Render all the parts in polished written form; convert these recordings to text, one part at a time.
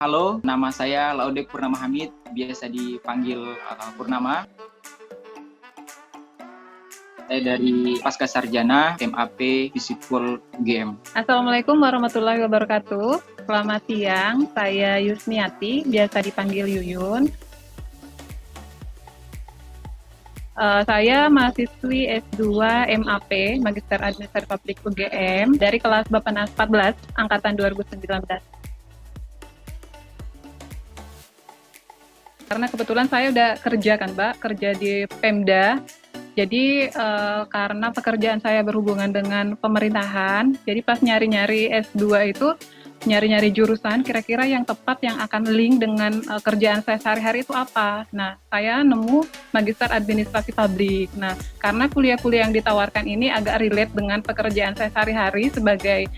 Halo, nama saya Laude Purnama Hamid, biasa dipanggil Purnama. Saya dari Pasca Sarjana MAP Fisikul UGM. Assalamualaikum warahmatullahi wabarakatuh. Selamat siang, saya Yusniati, biasa dipanggil Yuyun. Saya mahasiswi S2 MAP, Magister Administrasi Publik UGM, dari kelas Bapenas 14, Angkatan 2019. Karena kebetulan saya udah kerja kan Mbak, kerja di Pemda. Jadi karena pekerjaan saya berhubungan dengan pemerintahan, jadi pas nyari-nyari S2 itu, nyari-nyari jurusan kira-kira yang tepat yang akan link dengan kerjaan saya sehari-hari itu apa. Nah, saya nemu Magister Administrasi Publik. Nah, karena kuliah-kuliah yang ditawarkan ini agak relate dengan pekerjaan saya sehari-hari sebagai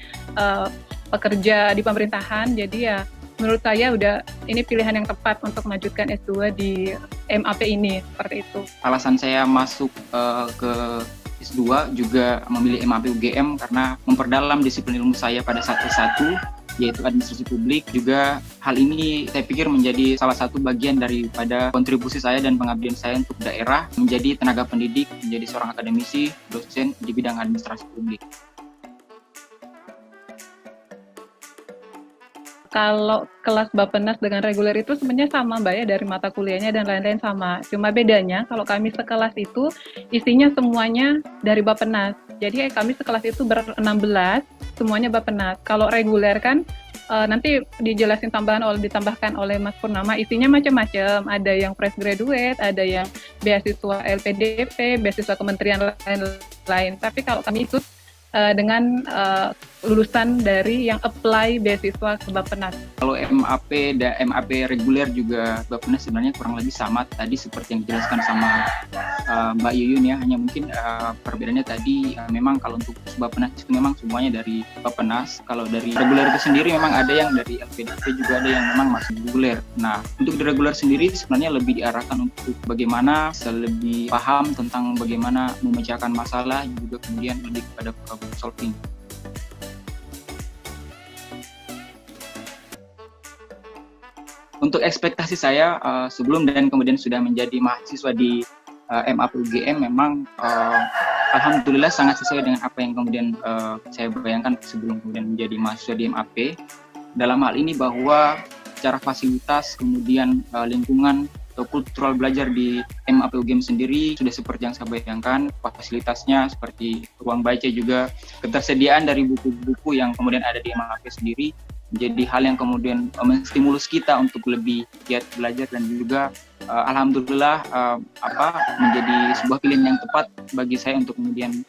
pekerja di pemerintahan, jadi ya menurut saya udah ini pilihan yang tepat untuk melanjutkan S2 di MAP ini, seperti itu. Alasan saya masuk ke S2 juga memilih MAP UGM karena memperdalam disiplin ilmu saya pada satu, yaitu administrasi publik. Juga hal ini saya pikir menjadi salah satu bagian daripada kontribusi saya dan pengabdian saya untuk daerah, menjadi tenaga pendidik, menjadi seorang akademisi, dosen di bidang administrasi publik. Kalau kelas Bapenas dengan reguler itu sebenarnya sama Mbak ya, dari mata kuliahnya dan lain-lain sama. Cuma bedanya kalau kami sekelas itu isinya semuanya dari Bapenas. Jadi kami sekelas itu ber-16, semuanya Bapenas. Kalau reguler kan nanti dijelasin ditambahkan oleh Mas Purnama, isinya macam-macam. Ada yang fresh graduate, ada yang beasiswa LPDP, beasiswa kementerian lain-lain. Tapi kalau kami ikut dengan lulusan dari yang apply beasiswa ke Bapenas. Kalau MAP dan MAP reguler juga Bapenas sebenarnya kurang lebih sama tadi seperti yang dijelaskan sama Mbak Yuyun ya, hanya mungkin perbedaannya tadi memang kalau untuk Bapenas itu memang semuanya dari Bapenas. Kalau dari reguler itu sendiri memang ada yang dari LPDP, juga ada yang memang masih reguler. Nah, untuk di reguler sendiri sebenarnya lebih diarahkan untuk bagaimana lebih paham tentang bagaimana memecahkan masalah, juga kemudian lebih kepada problem solving. Untuk ekspektasi saya sebelum dan kemudian sudah menjadi mahasiswa di MAP UGM memang alhamdulillah sangat sesuai dengan apa yang kemudian saya bayangkan sebelum kemudian menjadi mahasiswa di MAP. Dalam hal ini bahwa secara fasilitas, kemudian lingkungan atau kultural belajar di MAP UGM sendiri sudah seperti yang saya bayangkan. Fasilitasnya seperti ruang baca, juga ketersediaan dari buku-buku yang kemudian ada di MAP sendiri menjadi hal yang kemudian menstimulus kita untuk lebih giat belajar, dan juga alhamdulillah menjadi sebuah pilihan yang tepat bagi saya untuk kemudian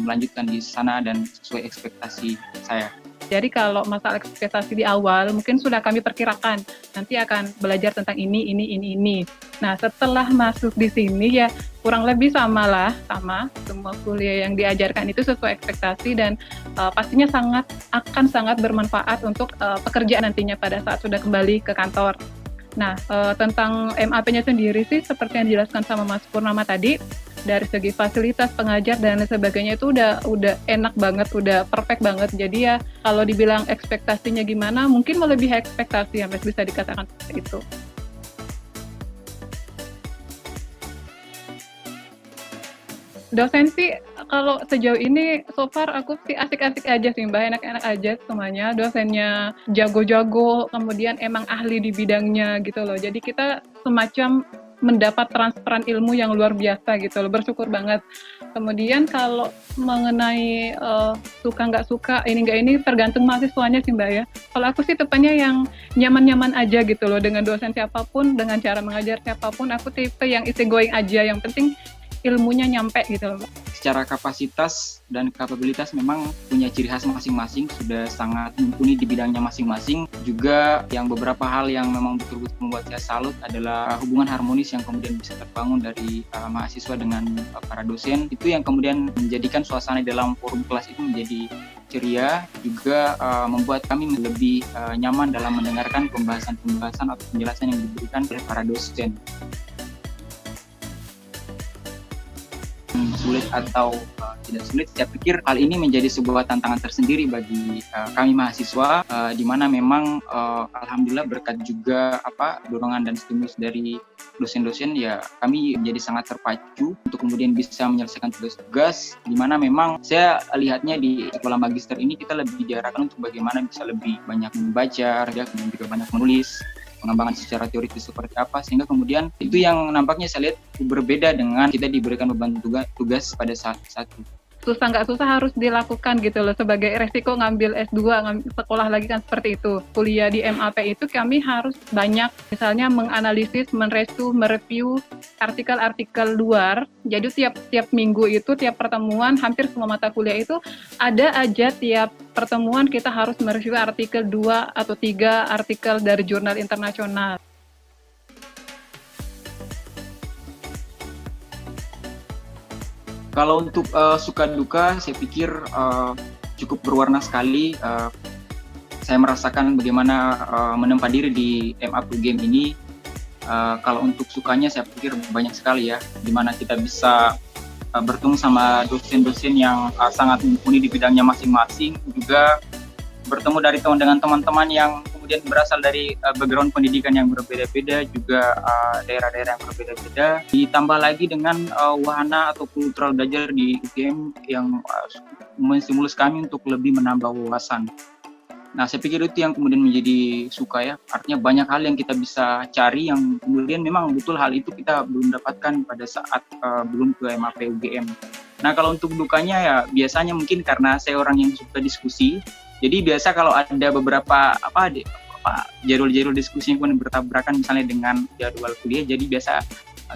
melanjutkan di sana dan sesuai ekspektasi saya. Jadi kalau masalah ekspektasi di awal mungkin sudah kami perkirakan nanti akan belajar tentang ini. Nah, setelah masuk di sini ya kurang lebih sama semua kuliah yang diajarkan itu sesuai ekspektasi, dan pastinya akan sangat bermanfaat untuk pekerjaan nantinya pada saat sudah kembali ke kantor. Nah, tentang MAP-nya sendiri sih seperti yang dijelaskan sama Mas Purnama tadi, dari segi fasilitas pengajar dan lain sebagainya itu udah enak banget, udah perfect banget. Jadi ya kalau dibilang ekspektasinya gimana, mungkin melebihi ekspektasi, yang bisa dikatakan seperti itu. Dosen sih kalau sejauh ini so far aku sih asik-asik aja sih Mbak, enak-enak aja semuanya. Dosennya jago-jago, kemudian emang ahli di bidangnya gitu loh. Jadi kita semacam mendapat transferan ilmu yang luar biasa gitu loh, bersyukur banget. Kemudian kalau mengenai suka nggak suka, ini tergantung mahasiswanya sih Mbak ya. Kalau aku sih tipenya yang nyaman-nyaman aja gitu loh, dengan dosen siapapun, dengan cara mengajar siapapun, aku tipe yang easy going aja, yang penting ilmunya nyampe gitu loh Mbak. Secara kapasitas dan kapabilitas memang punya ciri khas masing-masing, sudah sangat mumpuni di bidangnya masing-masing. Juga yang beberapa hal yang memang betul-betul membuat saya salut adalah hubungan harmonis yang kemudian bisa terbangun dari mahasiswa dengan para dosen. Itu yang kemudian menjadikan suasana dalam forum kelas itu menjadi ceria, juga membuat kami lebih nyaman dalam mendengarkan pembahasan atau penjelasan yang diberikan oleh para dosen. sulit atau tidak sulit, saya pikir hal ini menjadi sebuah tantangan tersendiri bagi kami mahasiswa, di mana memang alhamdulillah berkat juga dorongan dan stimulus dari dosen-dosen, ya kami menjadi sangat terpacu untuk kemudian bisa menyelesaikan tugas-tugas, di mana memang saya lihatnya di sekolah magister ini kita lebih diarahkan untuk bagaimana bisa lebih banyak membaca, ya, kemudian juga banyak menulis, pengembangan secara teoritis seperti apa, sehingga kemudian itu yang nampaknya saya lihat berbeda dengan kita diberikan beban tugas pada saat itu. Susah nggak susah harus dilakukan gitu loh, sebagai resiko ngambil S2, sekolah lagi kan seperti itu. Kuliah di MAP itu kami harus banyak misalnya menganalisis, mereview artikel-artikel luar. Jadi tiap minggu itu, tiap pertemuan, hampir semua mata kuliah itu ada aja tiap pertemuan kita harus mereview artikel 2 atau 3 artikel dari jurnal internasional. Kalau untuk suka duka, saya pikir cukup berwarna sekali. Saya merasakan bagaimana menempa diri di MAP UGM ini. Kalau untuk sukanya, saya pikir banyak sekali ya, di mana kita bisa bertemu sama dosen-dosen yang sangat mumpuni di bidangnya masing-masing, juga bertemu dengan teman-teman yang kemudian berasal dari background pendidikan yang berbeda-beda, juga daerah-daerah yang berbeda-beda, ditambah lagi dengan wahana atau kultural belajar di UGM yang menstimulus kami untuk lebih menambah wawasan. Nah, saya pikir itu yang kemudian menjadi suka ya, artinya banyak hal yang kita bisa cari yang kemudian memang betul hal itu kita belum dapatkan pada saat belum ke MAP UGM. Nah, kalau untuk dukanya ya biasanya mungkin karena saya orang yang suka diskusi. Jadi biasa kalau ada beberapa jadwal-jadwal diskusi yang kemudian bertabrakan misalnya dengan jadwal kuliah, jadi biasa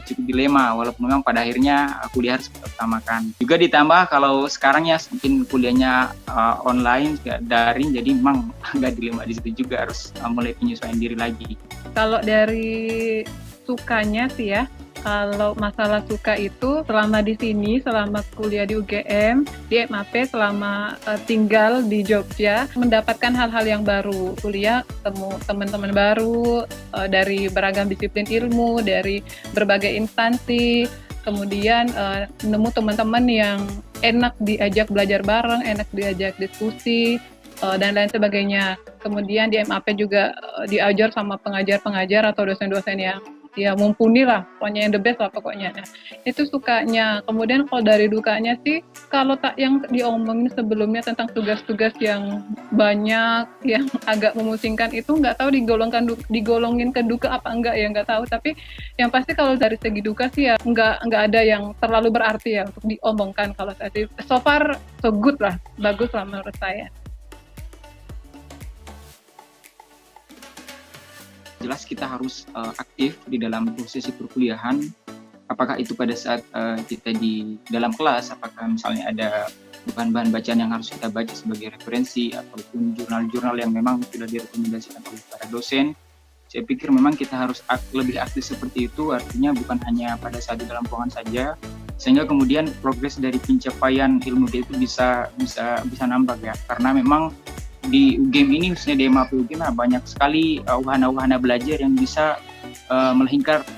cukup dilema, walaupun memang pada akhirnya kuliah harus kita utamakan. Juga ditambah kalau sekarang ya mungkin kuliahnya online, daring, jadi memang agak dilema di situ juga, harus mulai penyesuaian diri lagi. Kalau dari sukanya sih ya, kalau masalah suka itu selama di sini, selama kuliah di UGM, di MAP, selama tinggal di Jogja, mendapatkan hal-hal yang baru. Kuliah ketemu teman-teman baru dari beragam disiplin ilmu, dari berbagai instansi, kemudian nemu teman-teman yang enak diajak belajar bareng, enak diajak diskusi, dan lain sebagainya. Kemudian di MAP juga diajar sama pengajar-pengajar atau dosen-dosen yang ya mumpuni lah, pokoknya yang the best lah pokoknya. Nah, itu sukanya. Kemudian kalau dari dukanya sih, kalau tak yang diomongin sebelumnya tentang tugas-tugas yang banyak, yang agak memusingkan, itu nggak tahu digolongin ke duka apa enggak ya, nggak tahu. Tapi yang pasti kalau dari segi duka sih ya nggak ada yang terlalu berarti ya untuk diomongkan. Kalau saya sih so far so good lah, bagus lah menurut saya. Jelas kita harus aktif di dalam prosesi perkuliahan, apakah itu pada saat kita di dalam kelas, apakah misalnya ada bahan-bahan bacaan yang harus kita baca sebagai referensi, ataupun jurnal-jurnal yang memang sudah direkomendasikan oleh para dosen. Saya pikir memang kita harus lebih aktif seperti itu, artinya bukan hanya pada saat di dalam ruangan saja, sehingga kemudian progres dari pencapaian ilmu itu bisa nambah ya, karena memang di UGM ini, khususnya di MAP UGM, banyak sekali wahana-wahana belajar yang bisa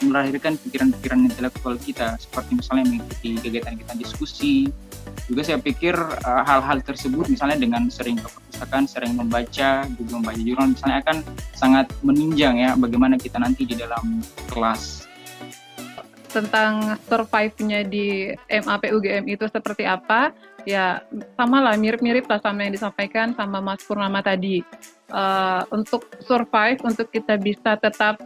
melahirkan pikiran-pikiran intelektual kita, seperti misalnya mengikuti kegiatan kita diskusi. Juga saya pikir hal-hal tersebut misalnya dengan sering ke perpustakaan, sering membaca, juga membaca jurnal misalnya, akan sangat menunjang ya bagaimana kita nanti di dalam kelas. Tentang survive-nya di MAP UGM itu seperti apa, ya sama lah, mirip-mirip lah sama yang disampaikan sama Mas Purnama tadi. Untuk survive, untuk kita bisa tetap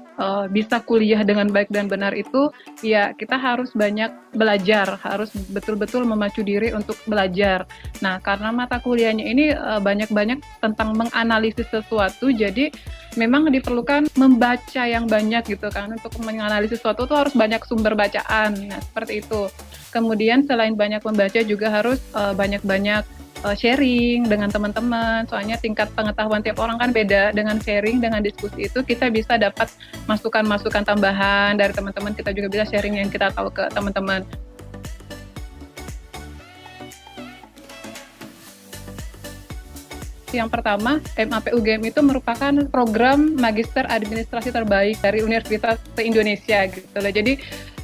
bisa kuliah dengan baik dan benar itu, ya kita harus banyak belajar, harus betul-betul memacu diri untuk belajar. Nah, karena mata kuliahnya ini banyak-banyak tentang menganalisis sesuatu, jadi memang diperlukan membaca yang banyak gitu kan. Untuk menganalisis sesuatu itu harus banyak sumber bacaan, nah seperti itu. Kemudian selain banyak membaca juga harus banyak-banyak sharing dengan teman-teman, soalnya tingkat pengetahuan tiap orang kan beda. Dengan sharing, dengan diskusi itu kita bisa dapat masukan-masukan tambahan dari teman-teman, kita juga bisa sharing yang kita tahu ke teman-teman. Yang pertama, MAP UGM itu merupakan program magister administrasi terbaik dari universitas se-Indonesia gitu loh. Jadi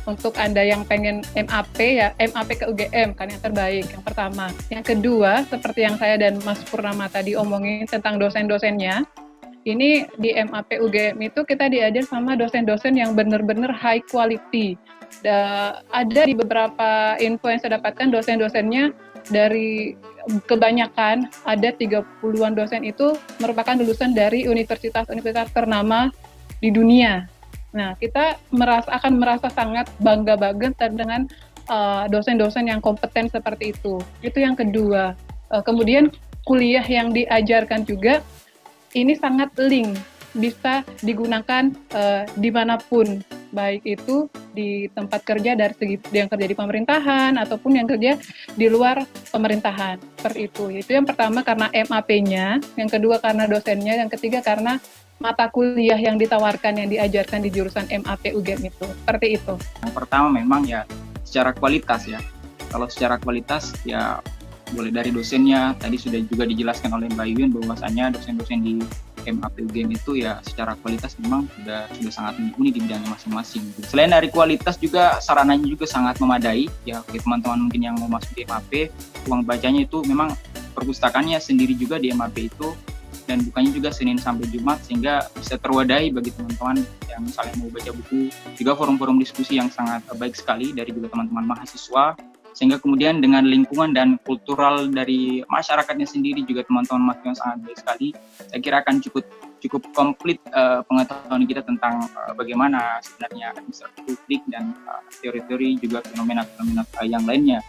untuk Anda yang pengen MAP ya, MAP ke UGM kan yang terbaik, yang pertama. Yang kedua, seperti yang saya dan Mas Purnama tadi omongin tentang dosen-dosennya, ini di MAP UGM itu kita diajar sama dosen-dosen yang benar-benar high quality. Ada di beberapa info yang saya dapatkan dosen-dosennya dari kebanyakan ada 30-an dosen itu merupakan lulusan dari universitas-universitas ternama di dunia. Nah, kita akan merasa sangat bangga banget dengan dosen-dosen yang kompeten seperti itu. Itu yang kedua. Kemudian kuliah yang diajarkan juga ini sangat link, bisa digunakan dimanapun, baik itu di tempat kerja dari segi yang kerja di pemerintahan ataupun yang kerja di luar pemerintahan, seperti itu. Itu yang pertama karena MAP-nya, yang kedua karena dosennya, yang ketiga karena mata kuliah yang ditawarkan, yang diajarkan di jurusan MAP UGM itu, seperti itu. Yang pertama memang ya secara kualitas ya. Kalau secara kualitas ya boleh dari dosennya, tadi sudah juga dijelaskan oleh Mbak Yuyun bahwasanya dosen-dosen di MAP UGM itu ya secara kualitas memang sudah sangat mumpuni di bidangnya masing-masing. Selain dari kualitas juga sarananya juga sangat memadai ya, bagi teman-teman mungkin yang mau masuk di MAP, ruang bacanya itu memang perpustakaannya sendiri juga di MAP itu, dan bukanya juga Senin sampai Jumat sehingga bisa terwadai bagi teman-teman yang misalnya mau baca buku. Juga forum-forum diskusi yang sangat baik sekali dari juga teman-teman mahasiswa, sehingga kemudian dengan lingkungan dan kultural dari masyarakatnya sendiri juga teman-teman mahasiswa sangat baik sekali. Saya kira akan cukup komplit pengetahuan kita tentang bagaimana sebenarnya administrasi publik dan teori-teori juga fenomena-fenomena yang lainnya.